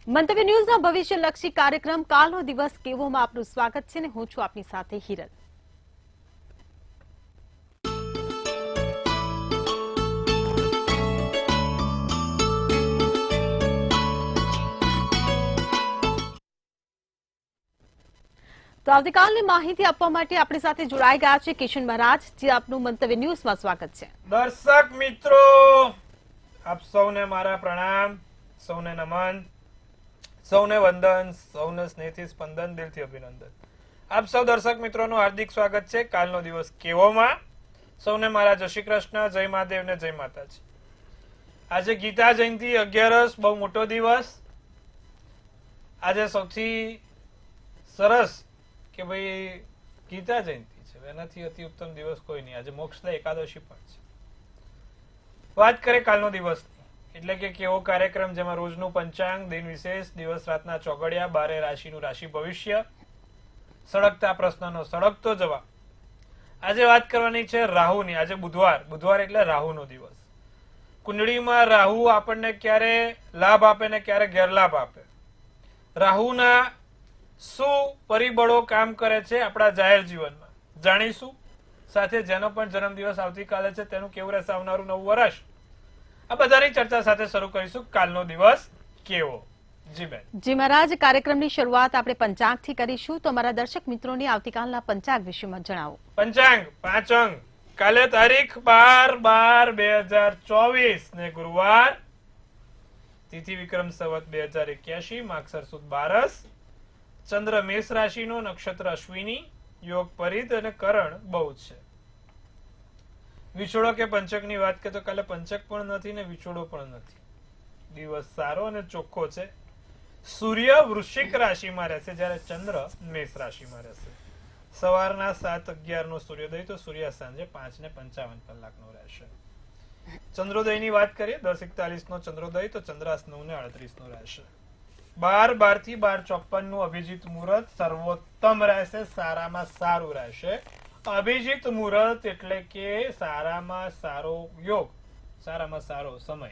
મંતવ્ય ન્યૂઝના ભવિષ્યલક્ષી કાર્યક્રમ કાલનો દિવસ કેવોમાં આપનું સ્વાગત છે ને હું છું આપની સાથે હિરલ। તો આવતીકાલની માહિતી આપવા માટે આપણી સાથે જોડાઈ ગયા છે કિશન મહારાજ, જે આપનું મંતવ્ય ન્યૂઝમાં સ્વાગત છે। દર્શક મિત્રો, આપ સૌને મારા પ્રણામ, સૌને નમન, સૌને વંદન, સૌને સ્નેહથી સ્પંદન, દિલથી અભિનંદન। આપ સૌ દર્શક મિત્રોનું હાર્દિક સ્વાગત છે કાલનો દિવસ કેવોમાં। સૌને મારા જય શ્રી કૃષ્ણ, જય મહાદેવ ને જય માતાજી। આજે ગીતા જયંતિ 11 બહુ મોટો દિવસ। આજે સૌથી સરસ કે ભાઈ ગીતા જયંતિ છે, એનાથી અતિ ઉત્તમ દિવસ કોઈ નહીં। આજે મોક્ષદા એકાદશી પણ છે। વાત કરે કાલનો દિવસ એટલે કે કેવો કાર્યક્રમ, જેમાં રોજનું પંચાંગ, દિન વિશેષ, દિવસ રાતના ચોગડિયા, 12 રાશિનું રાશિ ભવિષ્ય, સળગતા પ્રશ્નનો સળગતો જવાબ। આજે વાત કરવાની છે રાહુની। આજે બુધવાર એટલે રાહુનો દિવસ। કુંડળીમાં રાહુ આપણને ક્યારે લાભ આપે ને ક્યારે ગેરલાભ આપે, રાહુના શું પરિબળો કામ કરે છે આપણા જાહેર જીવનમાં જાણીશું। સાથે જેનો પણ જન્મદિવસ આવતીકાલે છે તેનું કેવું રહેશે આવનારું નવું વર્ષ, આ બધાની ચર્ચા સાથે શરૂ કરીશું કાલનો દિવસ કેવો। જી બેન। જી મહારાજ, કાર્યક્રમની શરૂઆત આપણે પંચાંગથી કરીશું, તો અમારા દર્શક મિત્રોને આવતીકાલના પંચાંગ વિશેમાં જણાવો। પંચાંગ પાંચંગ કાલે તારીખ 12/12/2024 ને ગુરુવાર, તિથિ વિક્રમ સંવત 2081, માગસર સુદ 12, ચંદ્ર મેષ રાશિનો, નક્ષત્ર અશ્વિની, યોગ પરિત અને કરણ બહુ છે। વિછોડો કે પંચકની વાત કરીએ તો કાલે પંચક પણ નથી ને વિછોડો પણ નથી। દિવસ સારો અને ચોખ્ખો છે। સૂર્ય વૃશ્ચિક રાશિમાં રહેશે, જ્યારે ચંદ્ર મેષ રાશિમાં રહેશે। સવારના 7:11 નો સૂર્યોદય, તો સૂર્યાસ્ત સાંજે 5:55 કલાકનો રહેશે। ચંદ્રોદયની વાત કરીએ 10:41 નો ચંદ્રોદય, તો ચંદ્રાસ્ત 9:38 નો રહેશે। 12:12 થી 12:54 નું અભિજીત મુહૂર્ત સર્વોત્તમ રહેશે, સારામાં સારું રહેશે। અભિજીત મુહૂર્ત એટલે કે સારામાં સારો યોગ, સારામાં સારો સમય।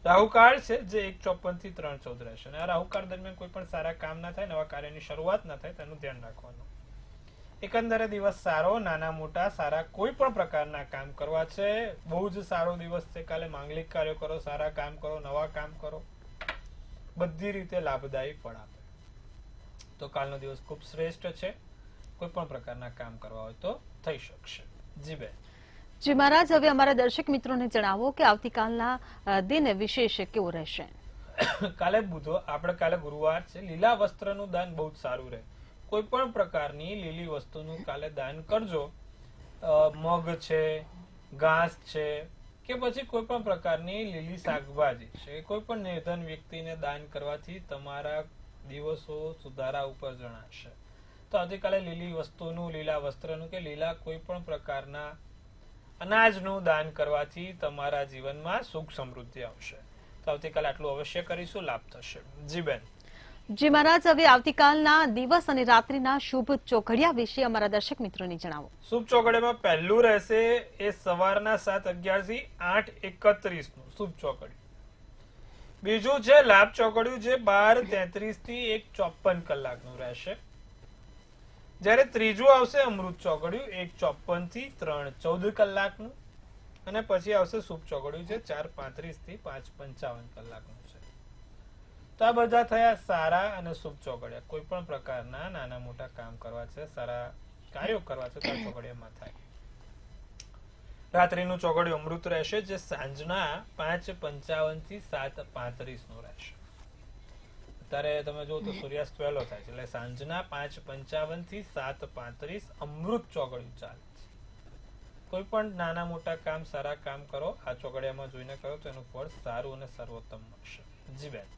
રાહુકાળ છે જે 1:54 થી 3:14 રહેશે, અને આ રાહુકાળ દરમિયાન કોઈ પણ સારા કામ ના થાય, નવા કાર્યની શરૂઆત ના થાય, તેનું ધ્યાન રાખવાનું। એકંદરે દિવસ સારો, નાના મોટા સારા કોઈ પણ પ્રકારના કામ કરવા છે, બહુ જ સારો દિવસ છે કાલે। માંગલિક કાર્યો કરો, સારા કામ કરો, નવા કામ કરો, બધી રીતે લાભદાયી ફળ આપે, તો કાલનો દિવસ ખૂબ શ્રેષ્ઠ છે। કોઈ પણ પ્રકારના કામ કરવા હોય તો થઈ શકશે। જી બેન। જી મહારાજ, હવે અમારા દર્શક મિત્રોને જણાવો કે આવતીકાલના દિન વિશેષ કેવો રહેશે। કાલે ગુરુવાર છે, લીલા વસ્ત્રનું દાન બહુ જ સારું રહે। કોઈ પણ પ્રકારની લીલી વસ્તુનું કાલે દાન કરજો। મગ છે, ઘાસ છે, કે પછી કોઈ પણ પ્રકારની લીલી શાકભાજી છે, કોઈ પણ નિર્ધન વ્યક્તિને દાન કરવાથી તમારા દિવસો સુધારા ઉપર જણાશે। તો આવતીકાલે લીલી વસ્તુનું, લીલા વસ્ત્રનું કે લીલા કોઈ પણ પ્રકારના અનાજનું દાન કરવાથી તમારા જીવનમાં સુખ સમૃદ્ધિ આવશે। તો આવતીકાલે આટલું અવશ્ય કરીશું, લાભ થશે। જી બેન। જી મહારાજ, હવે આવતીકાલના દિવસ અને રાત્રિના શુભ ચોઘડિયા વિશે અમારા દર્શક મિત્રોને જણાવો। શુભ ચોઘડિયામાં પહેલું રહેશે એ સવારના 7:11 થી 8:31 નું શુભ ચોઘડિયું। બીજું છે લાભ ચોઘડિયું, જે 12:33 થી 1:54 કલાકનું રહેશે। જ્યારે ત્રીજું આવશે અમૃત ચોઘડિયું, 1:54 થી 3:14 કલાકનું, અને પછી આવશે શુભ ચોઘડિયું, જે 4:35 થી 5:55 કલાકનું છે। તો આ બધા થયા સારા અને શુભ ચોઘડિયા। કોઈ પણ પ્રકારના નાના મોટા કામ કરવા છે, સારા કાર્યો કરવા છે, તો આ ચોઘડિયામાં થાય। રાત્રિનું ચોઘડિયું અમૃત રહેશે, જે સાંજના 5:55 થી 7:35 નું રહેશે। અત્યારે તમે જો તો સૂર્યાસ્ત વહેલો થાય છે, એટલે સાંજના 5:55 થી 7:35 અમૃત ચોઘડિયું ચાલે છે। કોઈ પણ નાના મોટા કામ, સારા કામ કરો, આ ચોઘડિયામાં જોઈને કરો તો એનું ફળ સારું અને સર્વોત્તમ મળશે। જી બેન।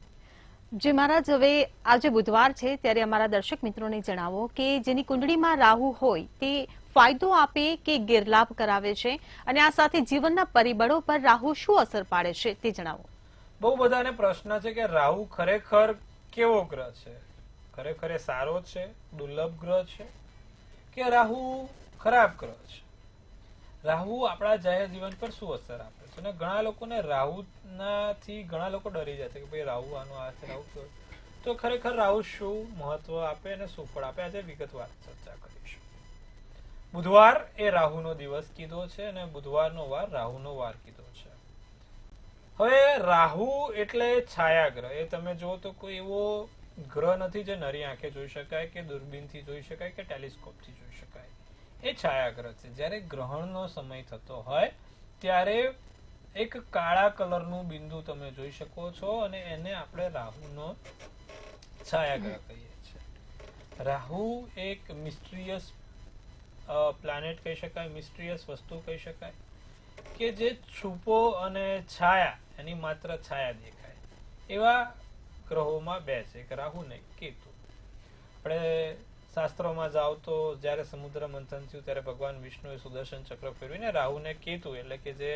જી મહારાજ, હવે આજે બુધવાર છે, ત્યારે અમારા દર્શક મિત્રોને જણાવો કે જેની કુંડળીમાં રાહુ હોય તે ફાયદો આપે કે ગેરલાભ કરાવે છે, અને આ સાથે જીવનના પરિબળો પર રાહુ શું અસર પાડે છે તે જણાવો। બહુ બધાને પ્રશ્ન છે કે રાહુ ખરેખર કેવો ગ્રહ છે, ખરેખર એ સારો છે, દુર્લભ ગ્રહ છે, કે રાહુ ખરાબ ગ્રહ છે। રાહુ આપણા જાહેર જીવન પર શું અસર આપે છે? અને ઘણા લોકોને રાહુનાથી ઘણા લોકો ડરી જાય છે કે ભાઈ રાહુ આનો આ છે, રાહુ કેવો. તો ખરેખર રાહુ શું મહત્વ આપે અને શું ફળ આપે, આજે વિગતવાર ચર્ચા કરીશું. બુધવાર એ રાહુનો દિવસ કીધો છે અને બુધવારનો વાર રાહુનો વાર કીધો છે. હવે રાહુ એટલે છાયાગ્રહ. એ તમે જુઓ તો કોઈ એવો ગ્રહ નથી જે નરી આંખે જોઈ શકાય કે દૂરબીનથી જોઈ શકાય કે ટેલિસ્કોપથી જોઈ શકાય. એ છાયાગ્રહ છે. જ્યારે ગ્રહણનો સમય થતો હોય ત્યારે એક કાળા કલરનું બિંદુ તમે જોઈ શકો છો અને એને આપણે રાહુનો છાયાગ્રહ કહીએ છીએ. રાહુ એક મિસ્ટ્રીયસ પ્લાનેટ કહી શકાય, મિસ્ટ્રીયસ વસ્તુ કહી શકાય કે જે છુપો અને છાયા, એની માત્ર છાયા દેખાય એવા ગ્રહોમાં બે છે, એક રાહુ ને કેતુ. આપણે શાસ્ત્રોમાં જાઓ તો જ્યારે સમુદ્ર મંથન થયું ત્યારે ભગવાન વિષ્ણુએ સુદર્શન ચક્ર ફેરવીને રાહુને કેતુ એટલે કે જે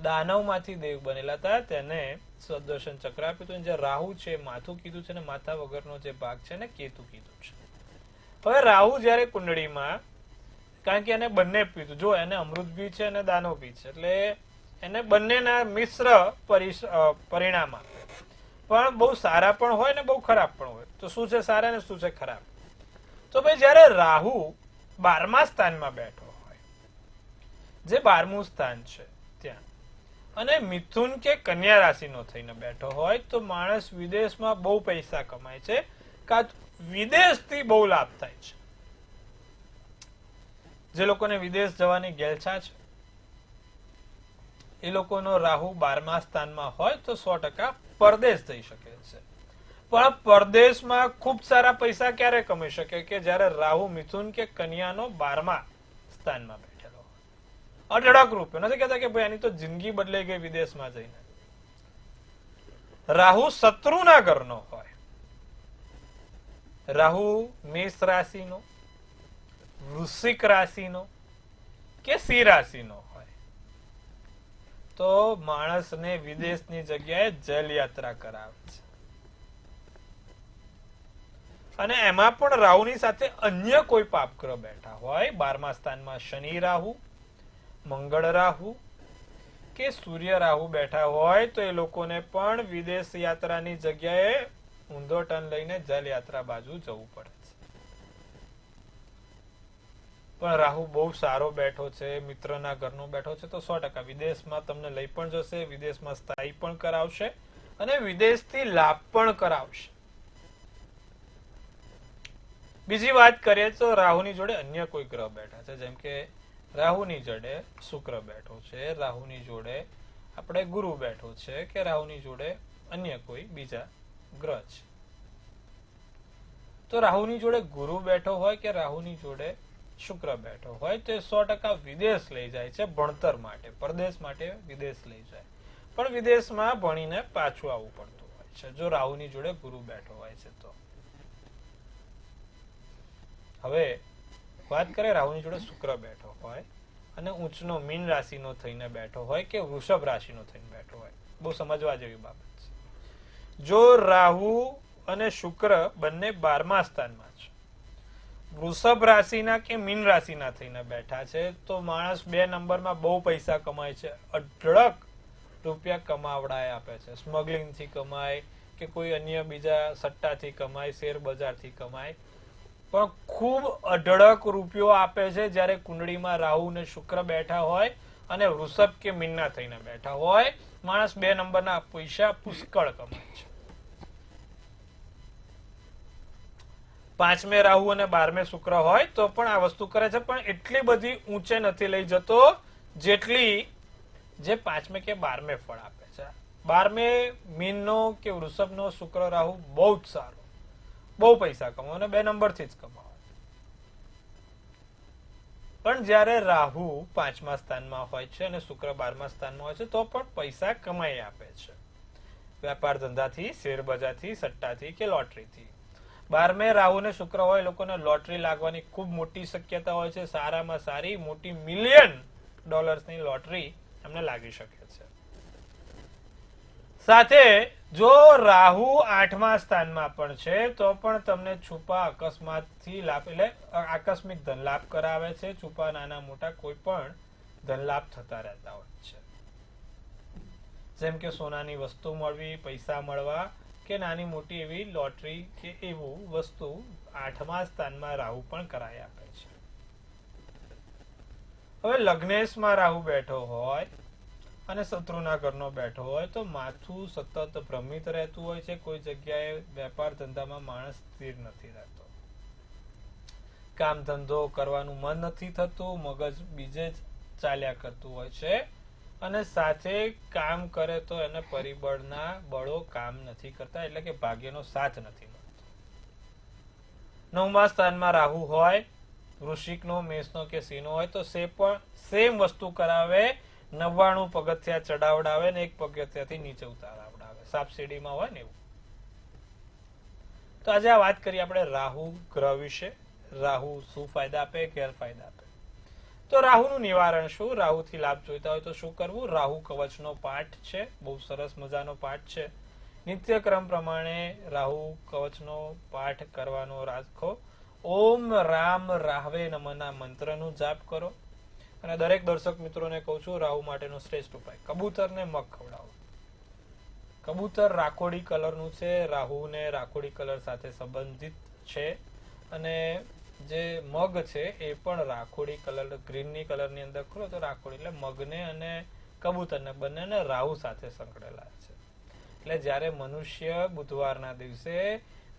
દાનવમાંથી દેવ બનેલા હતા તેને સુદર્શન ચક્ર આપ્યું હતું. જે રાહુ છે માથું કીધું છે અને માથા વગરનો જે ભાગ છે ને કેતુ કીધું છે. હવે રાહુ જ્યારે કુંડળીમાં, કારણ કે એને બંને પીધું, જો એને અમૃત બી છે અને દાનવ બી છે, એટલે એને બંનેના મિશ્ર પરિણામ આપે. પણ બહુ સારા પણ હોય ને બહુ ખરાબ પણ હોય. તો શું છે સારા ને શું છે ખરાબ? તો ભાઈ જયારે રાહુ 12મા સ્થાનમાં બેઠો હોય, જે 12મું સ્થાન છે ત્યાં, અને મિથુન કે કન્યા રાશિનો થઈને બેઠો હોય તો માણસ વિદેશમાં બહુ પૈસા કમાય છે, કાં વિદેશથી બહુ લાભ થાય છે. જે લોકોને વિદેશ જવાની ગેલછા છે એ લોકોનો રાહુ 12મા સ્થાનમાં હોય તો 100% પરદેશ જઈ શકે છે. પણ પરદેશમાં ખૂબ સારા પૈસા ક્યારે કમાઈ શકે? કે જ્યારે રાહુ મિથુન કે કન્યાનો 12મા સ્થાનમાં બેઠેલો હોય. અઢળક રૂપિયો. નથી કહેતા કે ભાઈ આની તો જિંદગી બદલાઈ ગઈ વિદેશમાં જઈને. રાહુ શત્રુના ઘરનો હોય, રાહુ મેષ રાશિનો, વૃશ્ચિક રાશિનો કે સિંહ રાશિનો હોય તો માણસને વિદેશની જગ્યાએ જલ યાત્રા કરાવે છે. અને એમાં પણ રાહુની સાથે અન્ય કોઈ પાપગ્રહ બેઠા હોય, 12મા સ્થાનમાં શનિ રાહુ, મંગળ રાહુ કે સૂર્ય રાહુ બેઠા હોય તો એ લોકોને પણ વિદેશ યાત્રાની જગ્યાએ ઊંધો ટર્ન લઈને જલ યાત્રા બાજુ જવું પડે છે. પણ રાહુ બહુ સારો બેઠો છે, મિત્રના ઘરનો બેઠો છે તો 100% વિદેશમાં તમને લઈ પણ જશે, વિદેશમાં સ્થાયી પણ કરાવશે અને વિદેશથી લાભ પણ કરાવશે. બીજી વાત કરીએ તો રાહુની જોડે અન્ય કોઈ ગ્રહ બેઠા છે, જેમ કે રાહુની જોડે શુક્ર બેઠો છે, રાહુની જોડે આપણે ગુરુ બેઠો છે કે રાહુની જોડે અન્ય કોઈ બીજા ગ્રહ છે. તો રાહુની જોડે ગુરુ બેઠો હોય કે રાહુની જોડે શુક્ર બેઠો હોય તો 100% વિદેશ લઈ જાય છે ભણતર માટે, પરદેશ માટે વિદેશ લઈ જાય. પણ વિદેશમાં ભણીને પાછું આવવું પડતું હોય છે જો રાહુની જોડે ગુરુ બેઠો હોય છે તો. હવે વાત કરીએ રાહુની જોડે શુક્ર બેઠો હોય અને ઉચ્ચનો મીન રાશિનો થઈને બેઠો હોય કે વૃષભ રાશિનો થઈને બેઠો હોય, બહુ સમજવા જેવી બાબત છે. જો રાહુ અને શુક્ર બંને 12મા સ્થાનમાં છે, વૃષભ રાશિના કે મીન રાશિના થઈને બેઠા છે તો માણસ 2 નંબરમાં બહુ પૈસા કમાય છે, અઢળક રૂપિયા કમાવડાય આપે છે. સ્મગલિંગથી કમાય કે કોઈ અન્ય બીજા સટ્ટાથી કમાય, શેર બજારથી કમાય, પણ ખૂબ અઢળક રૂપિયો આપે છે જ્યારે કુંડળીમાં રાહુ અને શુક્ર બેઠા હોય અને વૃષભ કે મીનના થઈને બેઠા હોય. માણસ 2 નંબરના પૈસા પુષ્કળ કમાય છે. 5મે રાહુ અને 12મે શુક્ર હોય તો પણ આ વસ્તુ કરે છે, પણ એટલી બધી ઊંચે નથી લઈ જતો જેટલી જે 5મે કે 12મે ફળ આપે છે. 12મે મીનનો કે વૃષભનો શુક્ર રાહુ બહુ જ સારો, બહુ પૈસા કમાવો અને 2 નંબરથી જ કમાવો. પણ જ્યારે રાહુ 5મા સ્થાનમાં હોય છે અને શુક્ર 12મા સ્થાનમાં હોય છે તો પણ પૈસા કમાઈ આપે છે, વેપાર ધંધાથી, શેર બજારથી, સટ્ટાથી કે લોટરીથી. 12મે રાહુ ને શુક્ર હોય લોકોને લોટરી લાગવાની ખૂબ મોટી શક્યતા હોય છે. સારામાં સારી મોટી $1 મિલિયન લોટરી એમને લાગી શકે છે. સાથે જો રાહુ 8મા સ્થાનમાં પણ છે તો પણ તમને છુપા અકસ્માતથી લાભ, એટલે આકસ્મિક ધન લાભ કરાવે છે. છુપા નાના મોટા કોઈ પણ ધનલાભ થતા રહેતા હોય છે. જેમ કે સોનાની વસ્તુ મળવી, પૈસા મળવા કે નાની મોટી એવી લોટરી કે એવું વસ્તુ 8મા સ્થાનમાં રાહુ પણ કરાઈ આપે છે. હવે લગ્નેશમાં રાહુ બેઠો હોય અને શત્રુના ઘરનો બેઠો હોય તો માથું સતત ભ્રમિત રહેતું હોય છે. કોઈ જગ્યાએ વેપાર ધંધામાં માણસ સ્થિર નથી રહેતો. કામ ધંધો કરવાનું મન નથી થતું, મગજ બીજે જ ચાલ્યા કરતું હોય છે અને સાથે કામ કરે તો એને પરિબળના બળો કામ નથી કરતા, એટલે કે ભાગ્યનો સાથ નથી મળતો. 9મા સ્થાનમાં રાહુ હોય, વૃશ્ચિકનો, મેષનો કે સિંહનો હોય તો સેમ વસ્તુ કરાવે, 99 પગથિયા ચડાવડાવે ને 1 પગથિયાથી નીચે ઉતારાવડાવે, સાપસીડીમાં હોય ને એવું. તો આજે આ વાત કરીએ આપણે રાહુ ગ્રહ વિશે. રાહુ શું ફાયદા આપે, ગેરફાયદા આપે. તો રાહુનું નિવારણ શું? રાહુથી લાભ જોઈતા હોય તો શું કરવું? રાહુ કવચનો પાઠ છે, બહુ સરસ મજાનો પાઠ છે. નિત્યક્રમ પ્રમાણે રાહુ કવચનો પાઠ કરવાનો રાખો. ઓમ રામ રાહવે નમઃના મંત્રનું જાપ કરો. અને દરેક દર્શક મિત્રોને કહું છું, રાહુ માટેનો શ્રેષ્ઠ ઉપાય કબૂતરને મગ ખવડાવો. કબૂતર રાખોડી કલરનું છે, રાહુને રાખોડી કલર સાથે સંબંધિત છે અને જે મગ છે એ પણ રાખોડી કલર, ગ્રીનની કલરની અંદર ખોલો તો રાખોડી, એટલે મગને અને કબૂતરને બંનેને રાહુ સાથે સંકળેલા છે. એટલે જ્યારે મનુષ્ય બુધવારના દિવસે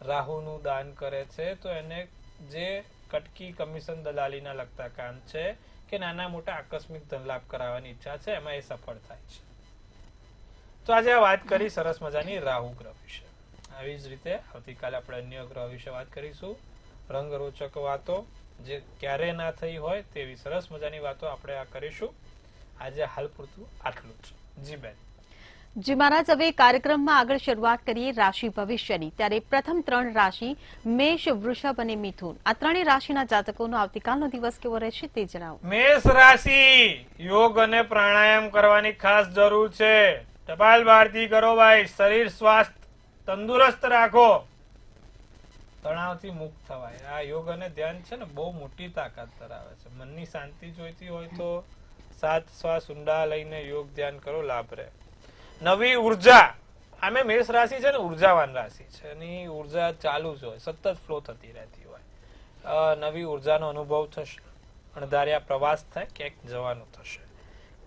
રાહુનું દાન કરે છે તો એને જે કટકી, કમિશન, દલાલીના લગતા કામ છે કે નાના મોટા આકસ્મિક ધનલાભ કરાવવાની ઈચ્છા છે એમાં એ સફળ થાય છે. તો આજે વાત કરી સરસ મજાની રાહુ ગ્રહ વિશે. આવી જ રીતે આવતીકાલે આપણે અન્ય ગ્રહ વિશે વાત કરીશું. રંગરોચક વાતો જે ક્યારે ના થઈ હોય તેવી સરસ મજાની વાતો આપણે આ કરીશું. આજે હાલ પૂરતું આટલું જ. જી બેન. જી મહારાજ, હવે કાર્યક્રમમાં આગળ શરૂઆત કરીએ રાશિ ભવિષ્યની. ત્યારે પ્રથમ 3 રાશિ મેષ, વૃષભ અને મિથુન, આ 3 રાશિના જાતકોનો આવતીકાલનો દિવસ કેવો રહેશે તે જણાવો. મેષ રાશિ, યોગ અને પ્રાણાયામ કરવાની ખાસ જરૂર છે. ટપાલ બહારથી કરો ભાઈ. શરીર સ્વાસ્થ્ય તંદુરસ્ત રાખો, તણાવથી મુક્ત થવાય. આ યોગ અને ધ્યાન છે ને બહુ મોટી તાકાત ધરાવે છે. મનની શાંતિ જોઈતી હોય તો 7 શ્વાસ ઊંડા લઈને યોગ ધ્યાન કરો, લાભ રહે. નવી ઉર્જા, આમે મેષ રાશિ છે ને ઉર્જાવાન રાશિ છે, એની ઉર્જા ચાલુ જ હોય, સતત ફ્લો થતી રહેતી હોય. નવી ઉર્જાનો અનુભવ થશે, અણધાર્યા પ્રવાસ થાય, ક્યાંક જવાનું થશે.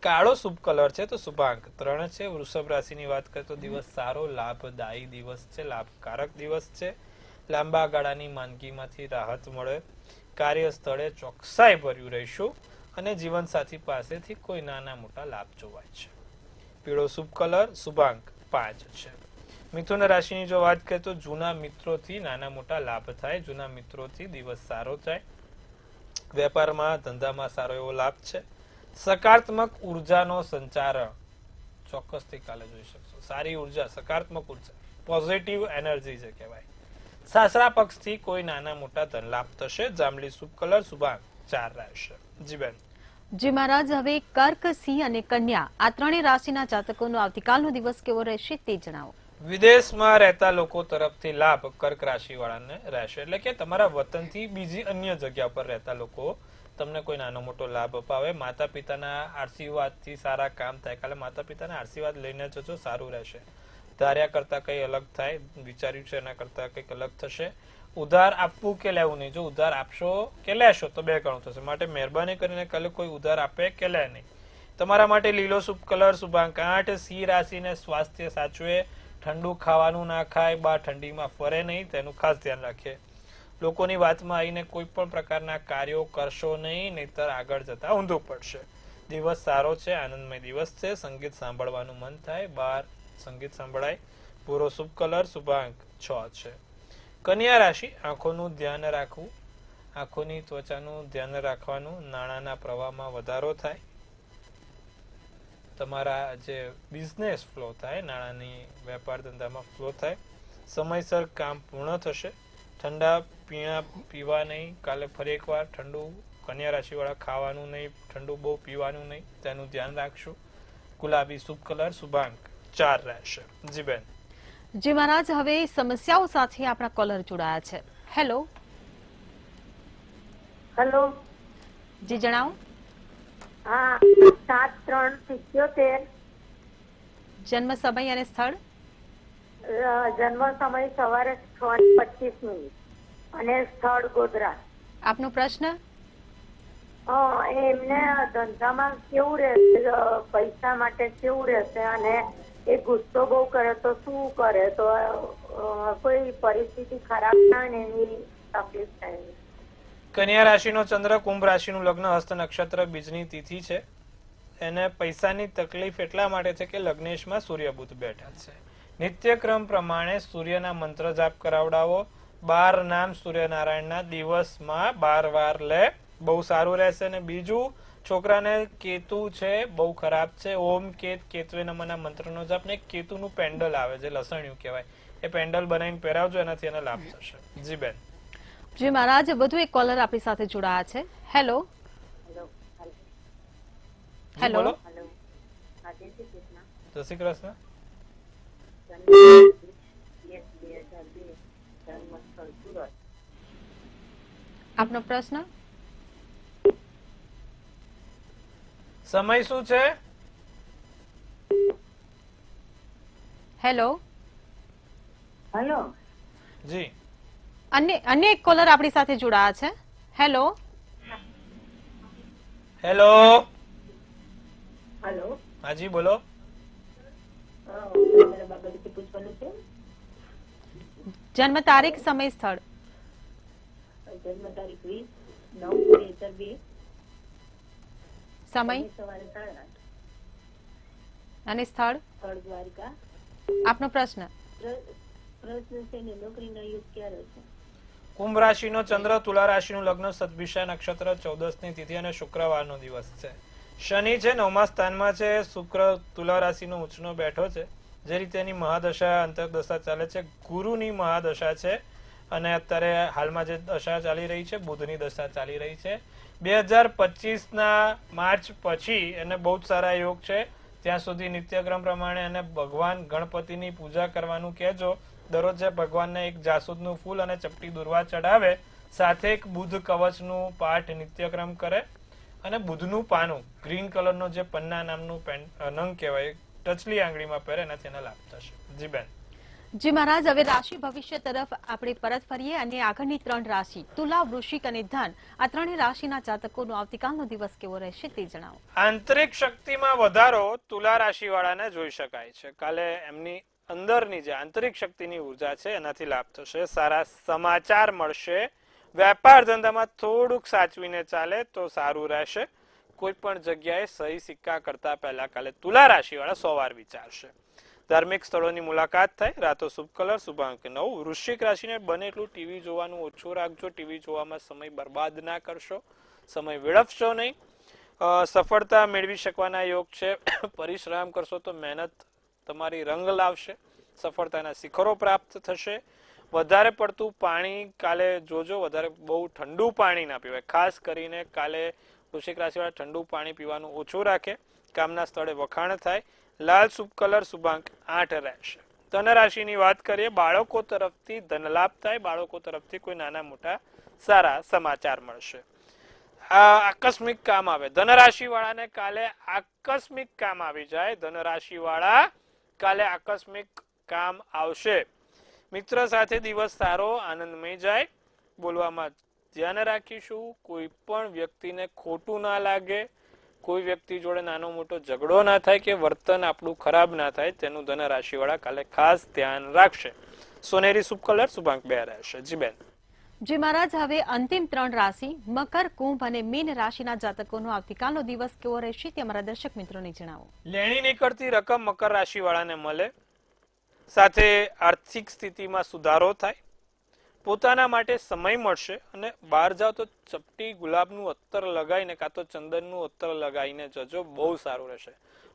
કાળો શુભ કલર છે તો શુભાંક 3 છે. વૃષભ રાશિની વાત કરીએ તો દિવસ સારો, લાભદાયી દિવસ છે, લાભકારક દિવસ છે. લાંબા ગાળાની માંદગીમાંથી રાહત મળે. કાર્યસ્થળે ચોકસાઈ ભર્યું રહીશું અને જીવનસાથી પાસેથી કોઈ નાના મોટા લાભ જોવાય છે. પીળો શુભ કલર, શુભાંક 5 છે. મિથુન રાશિની જો વાત કરીએ તો જૂના મિત્રોથી નાના મોટા લાભ થાય, જૂના મિત્રોથી દિવસ સારો થાય. વેપારમાં, ધંધામાં સારો એવો લાભ છે. સકારાત્મક ઉર્જાનો સંચાર ચોક્કસથી કાલે જોઈ શકશો. સારી ઉર્જા, સકારાત્મક ઉર્જા, પોઝિટિવ એનર્જી છે કહેવાય. સાસરા પક્ષથી કોઈ નાના મોટા ધન લાભ થશે. જાંબલી શુભ કલર, શુભાંક 4 રહેશે. જી બેન. જી મહારાજ, હવે કર્ક, સિંહ અને કન્યા, આ 3 રાશિના જાતકોનો આવતીકાલનો દિવસ કેવો રહેશે તે જણાવો. વિદેશમાં રહેતા લોકો તરફથી લાભ કર્ક રાશિ વાળાને રહેશે. એટલે કે તમારા વતનથી બીજી અન્ય જગ્યા પર રહેતા લોકો તમને કોઈ નાનો મોટો લાભ અપાવે. માતા પિતાના આશીર્વાદથી સારા કામ થાય. કાલે માતા પિતાના આશીર્વાદ લઈને જજો, સારું રહેશે. ધાર્યા કરતા કઈ અલગ થાય, વિચાર્યું છે એના કરતા કંઈક અલગ થશે. ઉધાર આપવું કે લેવું નહીં. જો ઉધાર આપશો કે લેશો તો 2 ગણું થશે. માટે મહેરબાની કરીને કાલે કોઈ ઉધાર આપે કે લે નહીં. તમારા માટે લીલો શુભ કલર, શુભાંક 8. સિંહ રાશિને સ્વાસ્થ્ય સાચવે. ઠંડુ ખાવાનું ના ખાય, બહાર ઠંડીમાં ફરે નહીં, તેનું ખાસ ધ્યાન રાખીએ. લોકોની વાતમાં આવીને કોઈ પણ પ્રકારના કાર્યો કરશો નહીં, નહીતર આગળ જતા ઊંધું પડશે. દિવસ સારો છે, આનંદમય દિવસ છે. સંગીત સાંભળવાનું મન થાય, બહાર સંગીત સંભળાય. ભૂરો શુભ કલર, શુભાંક 6 છે. કન્યા રાશિ, આંખોનું ધ્યાન રાખવું, આંખોની ત્વચાનું ધ્યાન રાખવાનું. નાણાંના પ્રવાહમાં વધારો થાય. તમારા જે બિઝનેસ ફ્લો થાય, નાણાંની વેપાર ધંધામાં ફ્લો થાય. સમયસર કામ પૂર્ણ થશે. ઠંડા પીણા પીવા નહીં. કાલે ફરી એકવાર ઠંડુ કન્યા રાશિ વાળા ખાવાનું નહીં, ઠંડુ બહુ પીવાનું નહીં, તેનું ધ્યાન રાખશું. ગુલાબી શુભ કલર, શુભાંક 4 રહેશે. જી બેન. જી મહારાજ, હવે સમસ્યાઓ સાથે આપણા કોલર જોડાયા છે. હેલો. હેલો. જી જણાવો. હા 7/3/77. જન્મ સમય અને સ્થળ. જન્મ સમય સવારે 6:25 અને સ્થળ ગોધરા. આપનો પ્રશ્ન. એમને ધંધામાં કેવું રહેશે, પૈસા માટે કેવું રહેશે, અને એ ગુસ્સો બહુ કરે તો શું કરે, તો કોઈ પરિસ્થિતિ ખરાબ થાય ને એની તકલીફ થાય. કન્યા રાશિનો ચંદ્ર, કુંભ રાશિનું લગ્ન, હસ્ત નક્ષત્ર, બીજની તિથિ છે. એને પૈસાની તકલીફ એટલા માટે છે કે લગ્નેશમાં સૂર્ય બુધ બેઠા છે. નિત્યક્રમ પ્રમાણે સૂર્યના મંત્ર જાપ કરાવડાવો. 12 નામ સૂર્યનારાયણના દિવસમાં 12 વાર લે, બહુ સારું રહેશે. અને બીજું, છોકરાને કેતુ છે, બહુ ખરાબ છે. ઓમ કેત કેતવે નમઃના મંત્રનો જાપ ને કેતુનું પેન્ડલ આવે છે, લસણિયું કહેવાય, એ પેન્ડલ બનાવીને પહેરાવજો, એનાથી એને લાભ થશે. જી બેન. જી મહારાજ, વધુ એક કોલર આપણી સાથે જોડાયા છે. હેલો. હેલો. બોલો. જય શ્રી કૃષ્ણ. આપનો પ્રશ્ન. સમય શું છે? હેલો. હેલો. જી. અન્ય એક કોલર આપણી સાથે જોડાયા છે. હેલો. હેલો. હેલો. હાજી બોલો. જન્મ તારીખ, સમય, સ્થળ. જન્મ તારીખ 20/9/2002. સમય સવારે 8:30. અને સ્થળ. સ્થળ દ્વારકા. આપનો પ્રશ્ન. પ્રશ્ન છે ને નોકરીનો યુગ ક્યારે છે? કુંભ રાશિનો ચંદ્ર, તુલા રાશિનું લગ્ન, સદભિષા નક્ષત્ર, 14ની તિથિ અને શુક્રવારનો દિવસ છે. શનિ છે 9મા સ્થાનમાં છે. શુક્ર તુલા રાશિનો ઉચ્ચનો બેઠો છે. જે રીતે એની મહાદશા અંતરદશા ચાલે છે, ગુરુની મહાદશા છે, અને અત્યારે હાલમાં જે દશા ચાલી રહી છે, બુધની દશા ચાલી રહી છે. 2025ના માર્ચ પછી એને બહુ જ સારા યોગ છે. ત્યાં સુધી નિત્યક્રમ પ્રમાણે એને ભગવાન ગણપતિની પૂજા કરવાનું કહેજો. દરરોજ ભગવાનને એક જાસૂદનું ફૂલ અને ચપટી દુર્વા ચડાવે, સાથે એક બુધ કવચનું પાઠ નિત્યક્રમ કરે, અને બુધનું પાનું ગ્રીન કલરનો જે પન્ના નામનું નંગ કહેવાય, ટચલી આંગળીમાં પહેરે, એનાથી એને લાભ થશે. જી બેન. જી મહારાજ, હવે રાશિ ભવિષ્ય તરફ આપણે પરત ફરીએ અને આગળની 3 રાશિ તુલા, વૃશ્ચિક અને ધન, આ 3 રાશિના જાતકોનો આવતીકાલનો દિવસ કેવો રહેશે તે જણાવો. આંતરિક શક્તિમાં વધારો તુલા રાશિ વાળાને જોઈ શકાય છે. કાલે એમની અંદરની જે આંતરિક શક્તિની ઉર્જા છે એનાથી લાભ થશે. સારા સમાચાર મળશે. વેપાર ધંધામાં થોડુંક સાચવીને ચાલે તો સારું રહેશે. કોઈ પણ જગ્યાએ સહી સિક્કા કરતા પહેલા કાલે તુલા રાશિ વાળા 100 વાર વિચારશે. ધાર્મિક સ્થળોની મુલાકાત થાય. રાતો શુભ કલર, શુભાંક 9. વૃશ્ચિક રાશિને બને એટલું ટીવી જોવાનું ઓછું રાખજો. ટીવી જોવામાં સમય બરબાદ ના કરશો, સમય વેડફશો નહીં. સફળતા મેળવી શકવાના યોગ છે. પરિશ્રમ કરશો તો મહેનત તમારી રંગ લાવશે. સફળતાના શિખરો પ્રાપ્ત થશે. વધારે પડતું પાણી કાલે જોજો, વધારે બહુ ઠંડુ પાણી ના પીવાય. ખાસ કરીને કાલે વૃશ્ચિક રાશિવાળા ઠંડુ પાણી પીવાનું ઓછું રાખે. કામના સ્થળે વખાણ થાય. લાલ શુભ કલર, શુભાંક 8 રહેશે. ધન રાશિની વાત કરીએ. બાળકો તરફથી ધનલાભ થાય. બાળકો તરફથી કોઈ નાના મોટા સારા સમાચાર મળશે. આકસ્મિક કામ આવે. ધન રાશિ વાળાને કાલે આકસ્મિક કામ આવી જાય. ધન રાશિ વાળા કાલે આકસ્મિક કામ આવશે. મિત્ર સાથે દિવસ સારો આનંદમય જાય. બોલવામાં ધ્યાન રાખીશું. કોઈ પણ વ્યક્તિને ખોટું ના લાગે. કોઈ વ્યક્તિ જોડે નાનો મોટો ઝઘડો ના થાય કે વર્તન આપણું ખરાબ ના થાય, તેનું ધન રાશિ વાળા કાલે ખાસ ધ્યાન રાખશે. સોનેરી શુભ કલર, શુભાંક 2 રહેશે. જી બેન. જી મહારાજ, હવે અંતિમ 3 રાશિ મકર, કુંભ અને મીન રાશિના જાતકોનો આવતીકાલનો દિવસ કેવો રહેશે તે અમારા દર્શક મિત્રોને જણાવો. લેણી નીકળતી રકમ મકર રાશિ વાળાને મળે. સાથે આર્થિક સ્થિતિમાં સુધારો થાય. પોતાના માટે સમય મળશે. અને બહાર જાઓ તો ચપટી ગુલાબનું અત્તર લગાવીને કાં તો ચંદનનું અત્તર લગાવીને જજો, બહુ સારું રહેશે.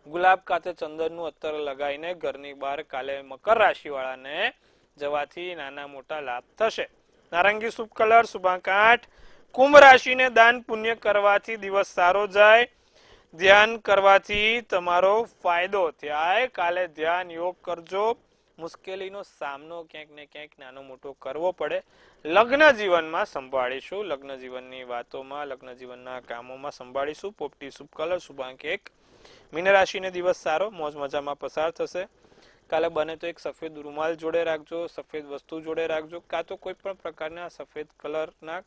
ગુલાબ કાં તો ચંદનનું અત્તર લગાવીને ઘરની બહાર કાલે મકર રાશિ વાળાને જવાથી નાના મોટા લાભ થશે. નારંગી શુભ કલર, શુભાંક 8. કુંભ રાશિને દાન પુણ્ય કરવાથી દિવસ સારો જાય. ધ્યાન કરવાથી તમારો ફાયદો થાય. કાલે ધ્યાન યોગ કરજો. મુશ્કેલીનો સામનો ક્યાંક ને ક્યાંક નાનો મોટો કરવો પડે. લગ્ન જીવનમાં સંભાળીશું, લગ્ન જીવનની વાતોમાં, લગ્ન જીવનના કામોમાં સંભાળીશું. પોપટી શુભ કલર, શુભાંક 1. મીન રાશિને દિવસ સારો, મોજ મજામાં પસાર થશે. કાલે બને તો એક સફેદ રૂમાલ જોડે રાખજો, સફેદ વસ્તુ જોડે રાખજો, કાં તો કોઈ પણ પ્રકારના સફેદ કલરના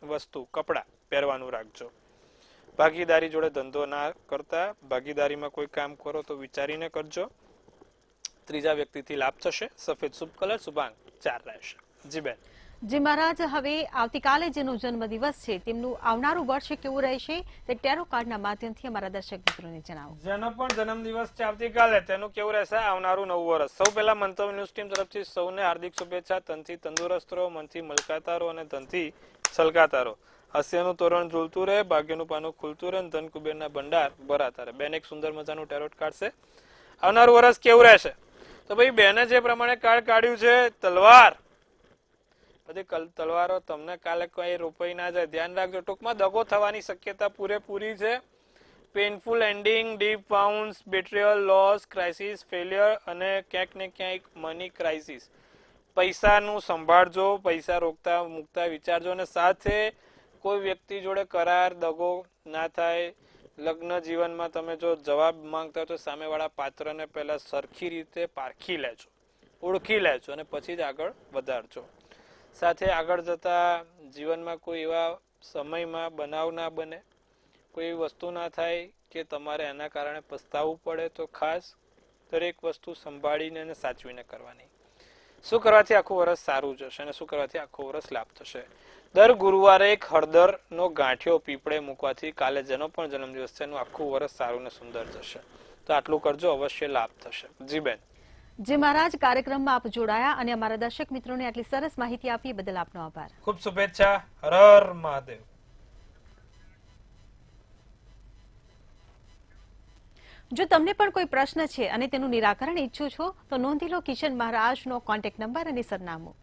વસ્તુ કપડા પહેરવાનું રાખજો. ભાગીદારી જોડે ધંધો ના કરતા, ભાગીદારીમાં કોઈ કામ કરો તો વિચારીને કરજો. ત્રીજા વ્યક્તિથી લાભ થશે. સફેદ શુભ કલર, શુભાંક 4 રહેશે. જી બેન. જી મહારાજ, હવે આવતીકાલે જેનો જન્મદિવસ છે તેમનું આવનારું વર્ષ કેવું રહેશે તે ટેરો કાર્ડના માધ્યમથી અમારા દર્શક મિત્રોને જણાવો. જેનો પણ જન્મદિવસ છે આવતીકાલે તેનું કેવું રહેશે આવનારું નવું વર્ષ. સૌ પહેલા મંતવ્ય ન્યૂઝ ટીમ તરફથી સૌને હાર્દિક શુભેચ્છા. તનથી તંદુરસ્ત રહો, મનથી મલકાતા રહો અને ધનથી છલકાતા રહો. હાસ્યનું તોરણ ઝૂલતું રહે, ભાગ્યનું પાનું ખુલતું રહે, ધન કુબેરના ભંડાર ભરાતા રહે. બેન એક સુંદર મજાનું ટેરોટ કાર્ડ છે. આવનારું વર્ષ કેવું રહેશે? તો ભાઈ બેને જે પ્રમાણે કાર્ડ કાઢ્યું છે તલવાર, બધી તલવારો તમને કાલે કોઈ રોપાઈ ના જાય, ધ્યાન રાખજો. ટૂંકમાં દગો થવાની શક્યતા પૂરેપૂરી છે. Painful ending, deep bounce, betrayal, loss, crisis, failure અને ક્યાંક ને ક્યાંક મની ક્રાઇસિસ. પૈસાનું સંભાળજો, પૈસા રોકતા મૂકતા વિચારજો અને સાથે કોઈ વ્યક્તિ જોડે કરાર દગો ના થાય. લગ્ન જીવનમાં તમે જો જવાબ માંગતા હોય તો સામેવાળા પાત્રને પહેલા સરખી રીતે પારખી લેજો, ઓળખી લેજો અને પછી જ આગળ વધારજો. સાથે આગળ જતા જીવનમાં કોઈ એવા સમયમાં બનાવ ના બને, કોઈ એવી વસ્તુ ના થાય કે તમારે એના કારણે પસ્તાવવું પડે. તો ખાસ દરેક વસ્તુ સંભાળીને અને સાચવીને કરવાની. શું કરવાથી આખું વર્ષ સારું જશે અને શું કરવાથી આખું વર્ષ લાભ થશે? દર ગુરુવારે એક હળદરનો ગાંઠિયો પીપળે મૂકવાથી કાલે જેનો પણ જન્મદિવસ છે એનું આખું વર્ષ સારું ને સુંદર જશે. તો આટલું કરજો, અવશ્ય લાભ થશે. જી બેન. જે મહારાજ, કાર્યક્રમમાં આપ જોડાયા અને અમારા દર્શક મિત્રોને આટલી સરસ માહિતી આપી બદલ આપનો આભાર. ખૂબ શુભેચ્છા. હર હર મહાદેવ. જો તમને પણ કોઈ પ્રશ્ન છે અને તેનું નિરાકરણ ઈચ્છો છો તો નોંધી લો કિશન મહારાજનો કોન્ટેક્ટ નંબર અને સરનામું.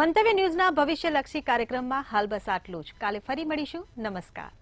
મંતવ્ય ન્યૂઝના ભવિષ્યલક્ષી કાર્યક્રમમાં હાલ બસ આટલું જ. કાલે ફરી મળીશું. નમસ્કાર.